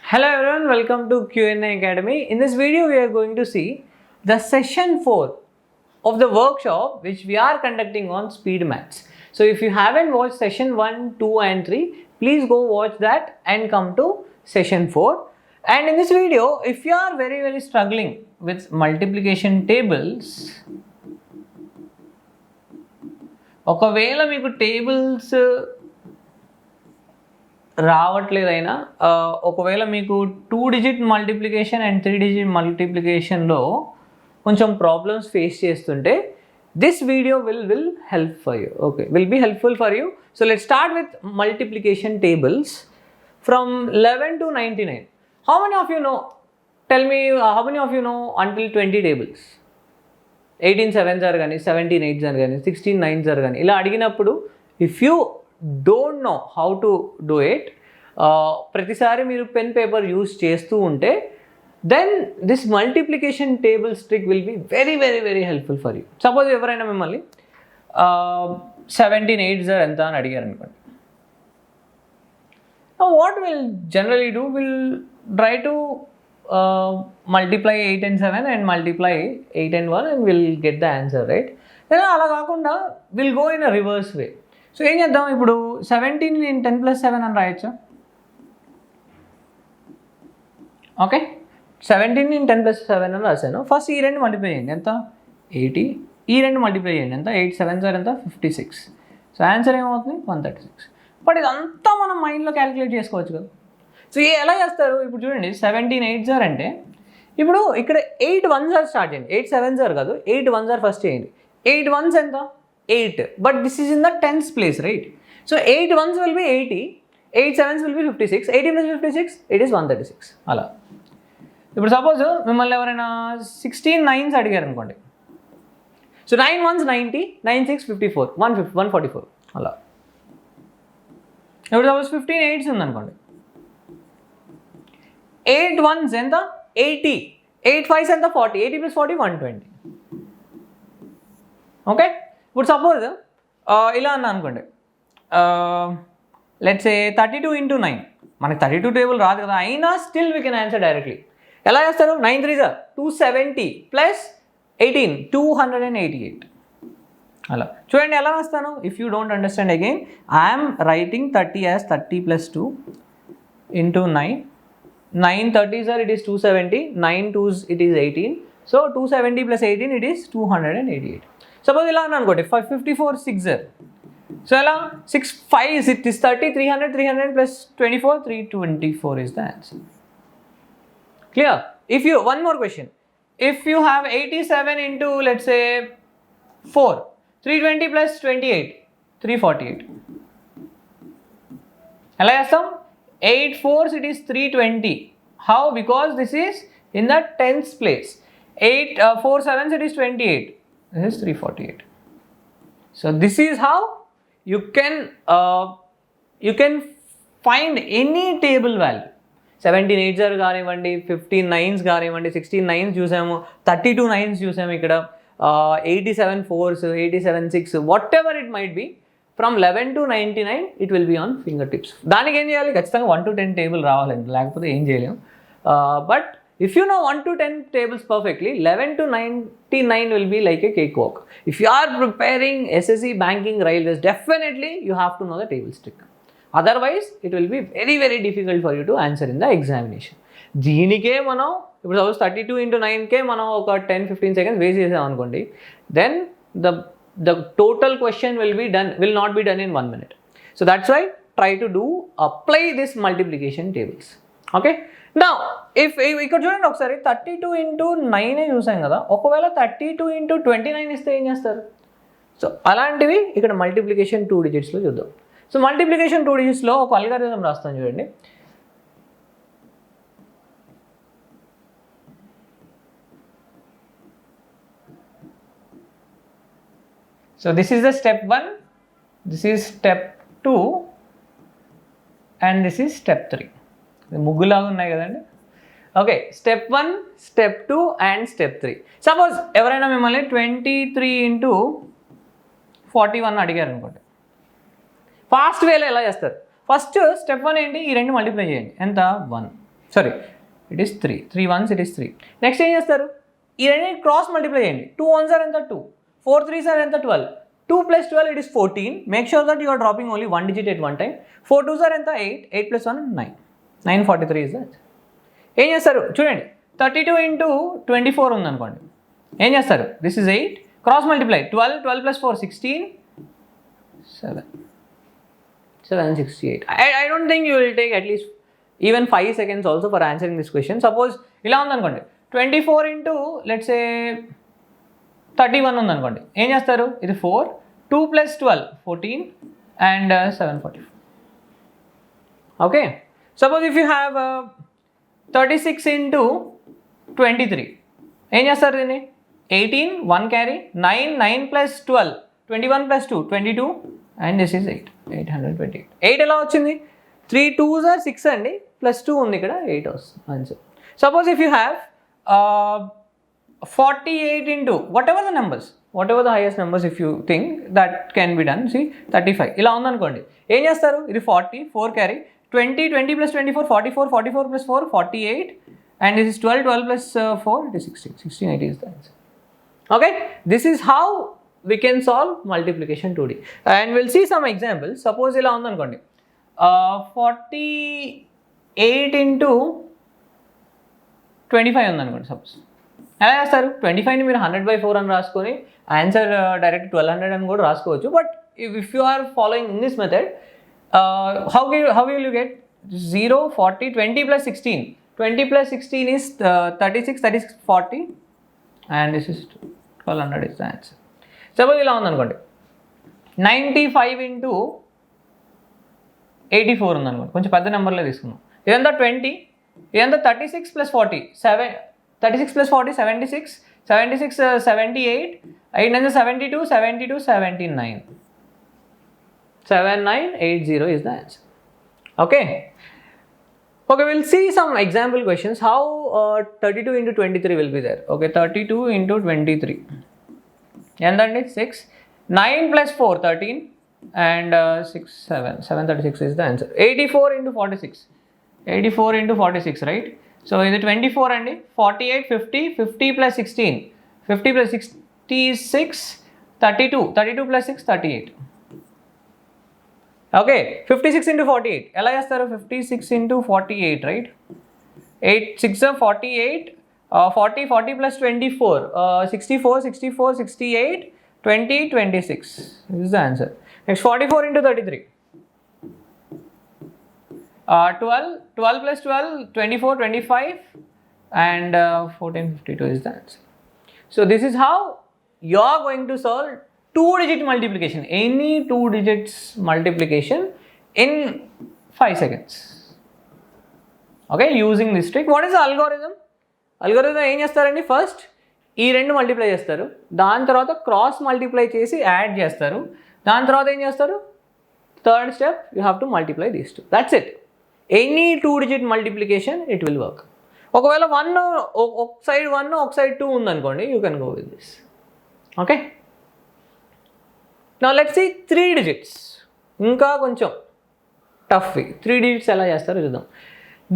Hello everyone, welcome to QnA Academy. In this video, we are going to see the session 4 of the workshop which we are conducting on speed maths. So if you haven't watched session 1, 2 and 3, please go watch that and come to session 4. And in this video, if you are very struggling with multiplication tables, ఒకవేళ మీకు tables రావట్లేదైనా ఒకవేళ మీకు 2 digit multiplication and 3 digit మల్టిప్లికేషన్లో కొంచెం problems face చేస్తుంటే this video will help for you. Okay, will be helpful for you. So let start with multiplication tables from 11 to 99. How many of you know? Tell me, how many of you know until 20 tables? 18 7s are కానీ 17 8s are కానీ 16 9s are కానీ ఇలా అడిగినప్పుడు if you don't know how to do it, ప్రతిసారి మీరు pen paper use చేస్తూ ఉంటే then this multiplication tables trick will be very helpful for you. Suppose ఎవరైనా మిమ్మల్ని 17 8s are ఎంత అని అడిగారు అనుకోండి. What will generally do, will try to multiply 8 and 7 and multiply 8 and 1 and we'll get the answer, right? Then అలా కాకుండా will go in a reverse way. So ఏం చేద్దాం, ఇప్పుడు 17 in 10 plus 7 అని రాయొచ్చా? ఓకే, 17 in 10 plus 7 అని రాశాను. First ఈ రెండు మల్టిప్లై చేయండి, ఎంత? 80. ఈ రెండు మల్టిప్లై చేయండి, ఎంత? 8 7s are ఎంత? 56. సో ఆన్సర్ ఏమవుతుంది? 136. బట్ ఇదంతా మనం మైండ్లో క్యాలిక్యులేట్ చేసుకోవచ్చు కదా. సో ఎలా చేస్తారు ఇప్పుడు చూడండి, 17 8s are అంటే ఇప్పుడు ఇక్కడ 8 1s are స్టార్ట్ చేయండి, 8 7s are కాదు, 8 1s are ఫస్ట్ చేయండి. 8 1s ఎంత? 8, but this is in the 10th place, right? So 8 1s will be 80, 8 7s will be 56, 80 plus 56 it is 136. అలా ఇప్పుడు సపోజ్ మిమ్మల్ని ఎవరైనా 16 9s అడిగారు అనుకోండి. సో 9 1s 90, 9 6 54, 144 అలా. ఇప్పుడు సపోజ్ 15 8s ఉందనుకోండి. 8 1s ఎంత? 80, 8 5s ఎంత? 40, 80 plus 40 120. ఓకే, ఇప్పుడు సపోజ్ ఇలా అన్నా అనుకోండి, లెట్స్ సే 32 into 9. మనకి 32 టేబుల్ రాదు కదా, అయినా still we can answer directly. ఎలా చేస్తారు? 9 3s are 270 plus 18 288. అలా చూడండి ఎలా వస్తాను. If you don't understand again, I'm writing 30 as 30 plus 2 into 9. 9 30s are it is 270, 9 2s it is 18. So 270 plus 18 it is 288. Suppose ఇలా అనుకోండి, 54 6s are. సో ఎలా 6 5s it is 30, 300 plus 24 324 is the answer. Clear? If you, one more question, if you have 87 into let's say 4, 320 plus 28 348. ఎలా చేస్తాం? 8 4s it is 320. How? Because this is in the 10th place. 8 4 7s it is 28. This is 348. So this is how you can find any table value. 17 8s are కానివ్వండి, 15 9s కానివ్వండి, 16 9s చూసాము, 32 9s చూసాము, ఇక్కడ 87 4s, 87 6, whatever it might be. From 11 to 99 it will be on fingertips. దానికి ఏం చేయాలి? ఖచ్చితంగా 1 to 10 table రావాలండి, లేకపోతే ఏం చేయలేము. But if you know 1 to 10 tables perfectly, 11 to 99 will be like a cakewalk. If you are preparing SSC, banking, railways, definitely you have to know the tables trick. Otherwise it will be very difficult for you to answer in the examination. దీనికే మనం ఇప్పుడు suppose 32 into 9కే మనం ఒక 10-15 seconds waste చేసాం అనుకోండి, then the total question will not be done in 1 minute. So that's why try to apply this multiplication tables. Okay, now if ఇక్కడ చూడండి ఒకసారి 32 into 9 చూసాం కదా, ఒకవేళ 32 into 29 ఇస్తే ఏం చేస్తారు? సో అలాంటివి ఇక్కడ మల్టిప్లికేషన్ 2 digitsలో చూద్దాం. సో మల్టిప్లికేషన్ 2 digitsలో ఒక అల్గారిథం రాస్తాను చూడండి. So this is the step 1, this is step 2 and this is step 3. ముగ్గులాగా ఉన్నాయి కదండి. Okay, step 1, step 2 and step 3. Suppose ఎవరైనా మిమ్మల్ని 23 into 41 అడిగారు అనుకోండి, ఫాస్ట్ వేలో ఎలా చేస్తారు? ఫస్ట్ స్టెప్ 1 ఏంటి? ఈ రెండు మల్టిప్లై చేయండి, ఎంత? 1. Sorry it is 3, 3 ones it is 3. Next ఏం చేస్తారు, ఈ రెండు క్రాస్ మల్టిప్లై చేయండి. 2 ones are ఎంత 2, 4 3s are ఎంత 12, 2 plus 12 it is 14. Make sure that you are dropping only one digit at one time. 4 2s are ఎంత 8, 8 plus 1 9, 943 is that. ఏం చేస్తారు చూడండి, 32 into 24 ఉందనుకోండి, ఏం చేస్తారు, this is 8, cross multiply 12, 12 plus 4 16, 7 768. I don't think you will take at least even 5 seconds also for answering this question. Suppose ఇలా ఉందనుకోండి, 24 into let's say 31 ఉందనుకోండి, ఏం చేస్తారు, ఇది 4, 2 plus 12 14 and 744. Okay, suppose if you have 36 into 23, ఏం చేస్తారు దీన్ని, 18 1 carry, 9 9 plus 12 21 plus 2 22 and this is 8, 828. 8 ఎలా వచ్చింది, 3 2s are 6 అండి, ప్లస్ 2 ఉంది ఇక్కడ, 8 వస్తుంది answer. Suppose if you have 48 into whatever the numbers, whatever the highest numbers if you think that can be done, see 35 ఇలా ఉందనుకోండి, ఏం చేస్తారు, ఇది 40 4 carry, 20 20 plus 24 44 44 plus 4 48 and this is 12 12 plus 4 it is 16, 1680 is the answer. Okay, this is how we can solve multiplication 2D and we'll see some examples. Suppose ఇలా ఉందనుకోండి, 48 into 25 ఉందనుకోండి, suppose ఎలా చేస్తారు, 25ని మీరు 100/4 అని రాసుకొని ఆన్సర్ డైరెక్ట్ 1200 అని కూడా రాసుకోవచ్చు. But if you are following in this method, how will you get 0 40 20 plus 16, 20 plus 16 is 36 36 40 and this is 1200 is the answer. Suppose ఇలా ఉందనుకోండి, 95 into 84 ఉందనుకోండి, కొంచెం పెద్ద నెంబర్లో తీసుకున్నాం, ఇదంతా 20, ఇదంతా 36 plus 40 36 plus 40 76 76 78 8 72 72 79 7980 is the answer. Okay, we'll see some example questions how 32 into 23 will be there. Okay, 32 into 23 ఎంతండి 6, 9 plus 4 13 and 6 7 736 is the answer. 84 into 46 84 into 46 right, so ఇది 24 అండి, 48 50 50 plus 16 50 plus 66 32 32 plus 6 38. Okay, 56 into 48 ఎలా చేస్తారు, 56 into 48 right, 8 6 48 40 40 plus 24 64 64 68 20 26 this is the answer. Next 44 into 33 12 12 plus 12 24 25 and 1452 is the answer. So this is how you are going to solve 2-digit multiplication, any 2 digits multiplication in 5 seconds. Okay, using this trick. What is the algorithm? Algorithm ఏం చేస్తారండి, first ఈ రెండు multiply చేస్తారు, దాని తర్వాత cross multiply చేసి add చేస్తారు, దాని తర్వాత ఏం చేస్తారు, third step you have to multiply these two, that's it. Any 2-digit multiplication it will work. ఒకవేళ ఒక సైడ్ 1 ఒక సైడ్ 2 ఉందనుకోండి, you can go with this. Okay, now let's see 3 digits, ఇంకా కొంచెం టఫ్. 3 digits ఎలా చేస్తారో చూద్దాం.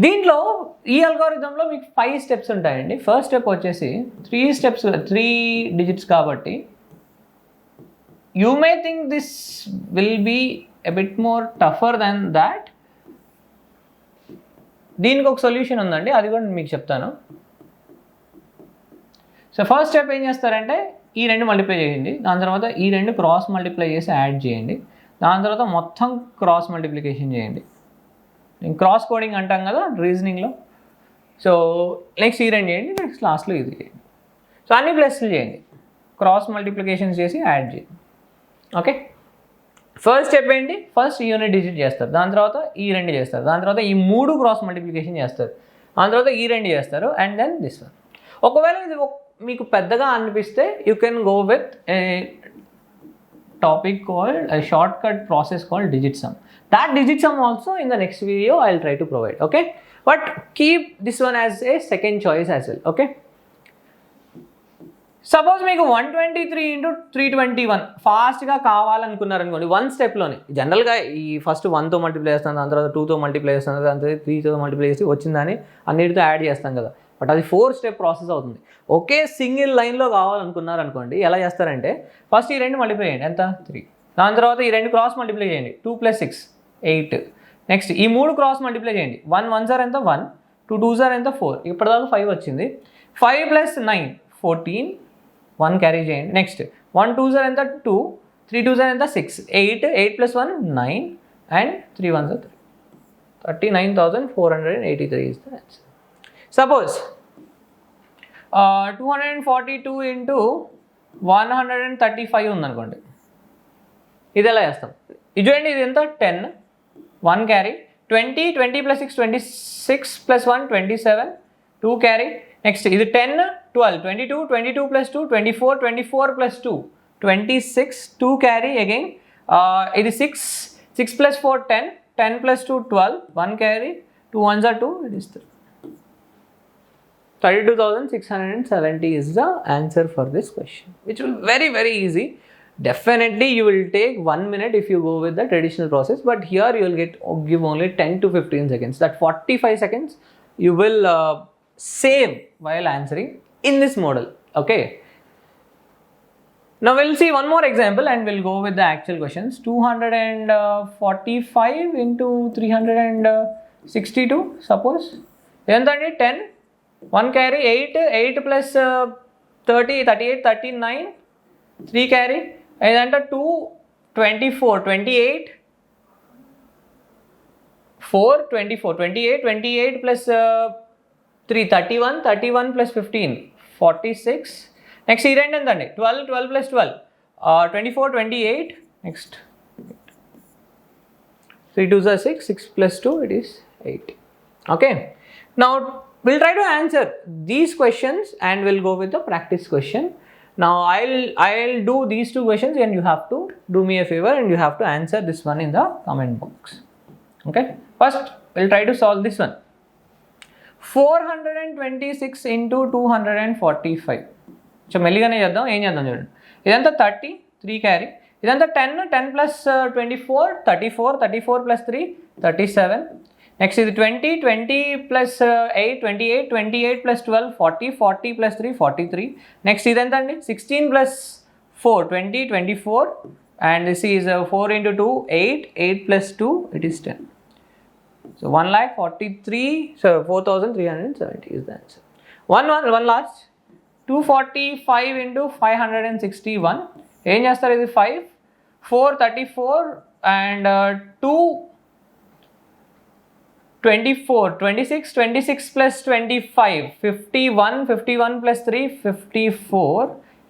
దీంట్లో ఈ అల్గోరిథంలో మీకు 5 స్టెప్స్ ఉంటాయండి. ఫస్ట్ స్టెప్ వచ్చేసి 3 digits కాబట్టి you may think this will be a bit more tougher than that. దీనికి ఒక సొల్యూషన్ ఉందండి, అది కూడా మీకు చెప్తాను. సో ఫస్ట్ స్టెప్ ఏం చేస్తారంటే, ఈ రెండు మల్టిప్లై చేయండి, దాని తర్వాత ఈ రెండు క్రాస్ మల్టిప్లై చేసి యాడ్ చేయండి, దాని తర్వాత మొత్తం క్రాస్ మల్టిప్లికేషన్ చేయండి. నేను క్రాస్ కోడింగ్ అంటాం కదా రీజనింగ్లో. సో నెక్స్ట్ ఈ రెండు చేయండి, నెక్స్ట్ లాస్ట్లో ఇది చేయండి. సో అన్ని ప్లస్లు చేయండి, క్రాస్ మల్టిప్లికేషన్స్ చేసి యాడ్ చేయండి. ఓకే, ఫస్ట్ స్టెప్ ఏంటి, ఫస్ట్ యూనిట్ డిజిట్ చేస్తారు, దాని తర్వాత ఈ రెండు చేస్తారు, దాని తర్వాత ఈ 3 క్రాస్ మల్టిప్లికేషన్ చేస్తారు, దాని తర్వాత ఈ రెండు చేస్తారు అండ్ దెన్ దిస్ వన్. ఒకవేళ ఇది మీకు పెద్దగా అనిపిస్తే you can go with a topic called a shortcut process called digit sum. That digit sum also in the next video I'll try to provide. Okay, but keep this one as a second choice as well. Okay, suppose మీకు 123 into 321 ఫాస్ట్గా కావాలనుకున్నారనుకోండి, one స్టెప్లోనే. జనరల్గా ఈ first 1తో multiply చేస్తాను, దాని తర్వాత 2తో multiply చేస్తాను, దాని తర్వాత 3తో మల్టిప్లై చేసి వచ్చిందని అన్నిటితో యాడ్ చేస్తాం కదా. బట్ అది 4 స్టెప్ ప్రాసెస్ అవుతుంది. ఒకే సింగిల్ లైన్లో కావాలనుకున్నారనుకోండి, ఎలా చేస్తారంటే ఫస్ట్ ఈ 2 మల్టిప్లై చేయండి, ఎంత 3. దాని తర్వాత ఈ 2 క్రాస్ మల్టిప్లై చేయండి, 2 + 6 8. నెక్స్ట్ ఈ 3 క్రాస్ మల్టిప్లై చేయండి, 1 1 సార్ ఎంత 1, 2 2 సార్ ఎంత 4, ఇప్పటిదాకా 5 వచ్చింది. 5 + 9 14, 1 క్యారీ చేయండి. నెక్స్ట్ 1 2 సార్ ఎంత 2, 3 2 సార్ ఎంత 6, 8 8 + 1 9 and 3 1 sir 3. 39,483 is the answer. Suppose 242 into 135 ఉందనుకోండి, ఇది ఎలా చేస్తాం? ఇది చూడండి, ఇది ఎంత 10, 1 క్యారీ, 20 20 + 6 26 + 1 27, 2 క్యారీ. నెక్స్ట్ ఇది 10 12 22 22 + 2 24 24 + 2 26, 2 క్యారీ అగైన్. ఇది 6 6 + 4 10 10 + 2 12, 1 carry, 2 1s are 2, it is 3. 32,670 is the answer for this question, which will very very easy. Definitely you will take 1 minute if you go with the traditional process, but here you will give only 10 to 15 seconds. That 45 seconds you will save while answering in this model. Okay. Now we'll see one more example and we'll go with the actual questions. 245 into 362, suppose. Entandi 10, 1 carry, 8 8 plus 30 38 39, 3 carry. Idanta 2 24 28 4 24 28 28 plus 3 31 31 plus 15 46. Next ఈ రెండు ఎంతండి 12 12 plus 12 24 28. Next 3 2s are 6 6 plus 2 it is 8. Okay, now we'll try to answer these questions and we'll go with the practice question. Now I'll do these 2 questions and you have to do me a favor and you have to answer this one in the comment box. Okay, first we'll try to solve this one. 426 into 245. So మెల్లిగానే చేద్దాం. ఏం చేద్దాం చూడండి, ఇదంతా 30, 3 carry. ఇదంతా 10 10 plus 24 34 34 plus 3 37. Next ఇది 20 20 plus 8 28 28 plus 12 40 40 plus 3 43. Next ఇదెంత అండి 16 plus 4 20 24 and this is 4 into 2 8 8 plus 2 it is 10. So 1,43,000, so 4,370 is the answer. One last 245 into 561. ఏం చేస్తారు, ఇది 5 4 34 and 2 24 26 26 plus 25 51 51 plus 3 54.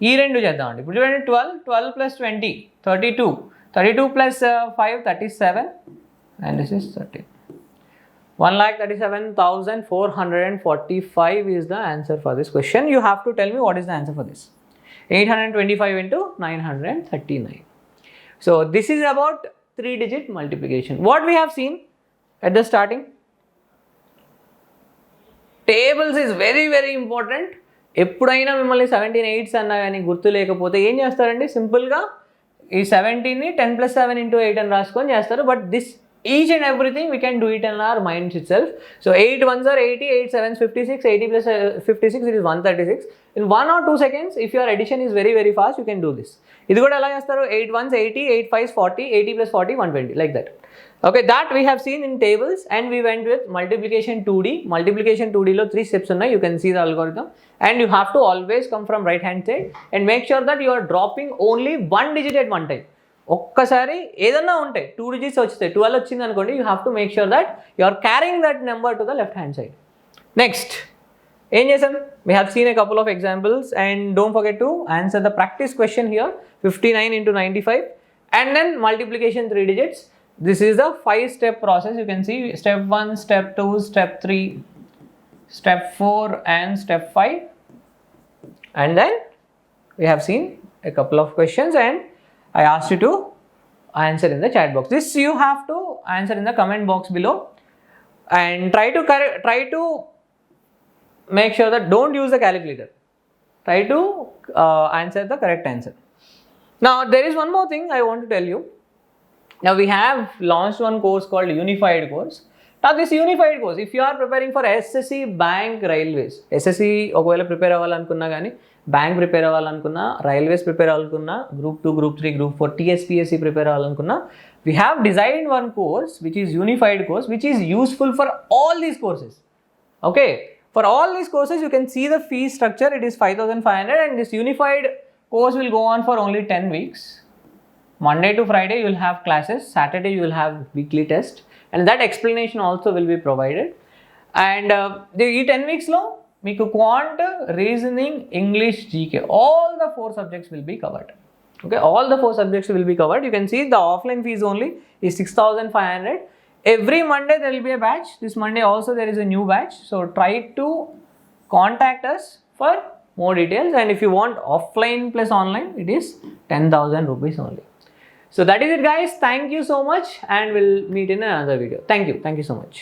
ఈ రెండు చేద్దామండి. ఇప్పుడు చూడండి 12 12 plus 20 32 32 plus 5 37 and this is 13. 1,37,445 is the answer for this question. You have to tell me what is the answer for this. 825 into 939. So this is about 3-digit multiplication. What we have seen at the starting, tables is very very important. ఎప్పుడైనా మిమ్మల్ని 17 8s అన్నా కానీ గుర్తు లేకపోతే ఏం చేస్తారండి, సింపుల్గా ఈ 17ని 10 + 7 into 8 అని రాసుకొని చేస్తారు. But this each and everything we can do it in our minds itself. So 8 1s are 80, 8 7s 56, 80 plus 56 it is 136. In 1 or 2 seconds if your addition is very very fast you can do this. Idu kuda ela chestaru 8 1s 80, 8 5s 40, 80 plus 40 120, like that. Okay, that we have seen in tables and we went with multiplication 2D. Multiplication 2D lo 3 steps unnai, you can see the algorithm and you have to always come from right hand side and make sure that you are dropping only 1 digit at one time. ఒక్కసారి ఏదన్నా ఉంటాయి 2 digits వచ్చాయి 12 వచ్చింది అనుకోండి, you have to make sure that you are carrying that number to the left hand side. Next ఏం చేసాం, we have seen a couple of examples and don't forget to answer the practice question here 59 into 95 and then multiplication 3 digits. This is the 5-step process. You can see step 1, step 2, step 3, step 4 and step 5 and then we have seen a couple of questions and I asked you to answer in the chat box. This you have to answer in the comment box below and try to make sure that don't use the calculator. try to answer the correct answer. Now there is one more thing I want to tell you. Now we have launched one course called Unified course. Now this Unified course, if you are preparing for SSC, Bank, Railways, SSC ఒకవేళ prepare అవ్వాలనుకున్నా కానీ, bank prepare అవ్వాలనుకున్నా, railways prepare అవ్వాలనుకున్నా, group 2, group 3, group 4, tspsc prepare అవ్వాలనుకున్నా, we have designed one course which is Unified course, which is useful for all these courses. Okay, for all these courses you can see the fee structure. It is 5,500 and this Unified course will go on for only 10 weeks. Monday to Friday you will have classes, Saturday you will have weekly test, and that explanation also will be provided. And ఈ 10 weeks లో మీకు quant, reasoning, English, GK, all the 4 subjects will be covered. Okay, all the 4 subjects will be covered. You can see the offline fees only is 6,500. Every Monday there will be a batch. This Monday also there is a new batch. So try to contact us for more details, and if you want offline plus online, it is 10,000 rupees only. So that is it guys. Thank you so much and we'll meet in another video. Thank you so much.